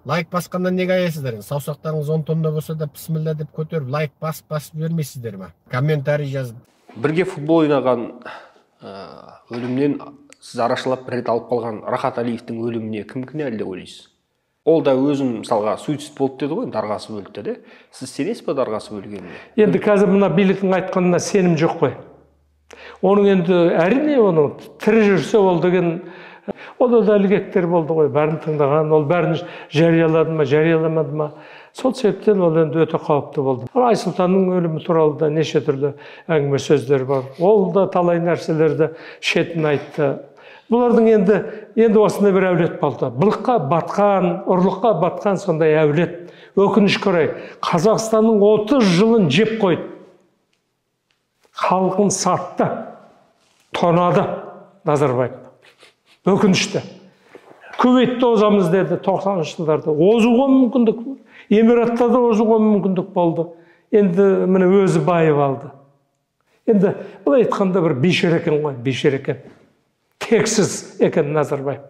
Лайк басқандан неге аясыздар? Саусақтарыңыз 10 тонна болса да бисмилла деп көтеріп, лайк басып бермейсіздер ме? Комментарий жазып. Бірге футбол ойнаған өлімнен сіз арашалап бір рет алып қалған Рахат Алиевтің өліміне кім кінәлі деп ойлайсыз? Ол да өзім мысалға суицид болды деді ғой, дарғасы өлді деді. Сіз сенесіз бе дарғасы өлгеніне? Енді қазір мына биліктің айтқанына сенім жоқ қой. Оның енді әрине оның тірі жүрсе ол деген ол да дәлігектер болды ғой, бәрін тыңдаған, ол бәрін жариялады ма, жарияламады ма. Сол себептен ол енді өте қауіпті болды. Айсұлтанның өлімі туралы да неше түрлі әңгіме сөздер бар. Ол да талай нәрселерді шетін айтты. Бұлардың енді осындай бір әулет болды. Былыққа батқан, ұрлыққа батқан сондай әулет. Өкінішке орай, Қазақстанның 30 жылын жеп қойды. Халқын сатты, тонады Назарбаев. Өкінішті. Кувейтті озамыз деді 90-шы жылдарда. Озуға мүмкіндік, Эмираттарда озуға мүмкіндік болды. Енді міне өзі байып алды. Енді бұл айтқанда бір бейшара екен ғой, бейшара екен. Тексіз екен Назарбаев.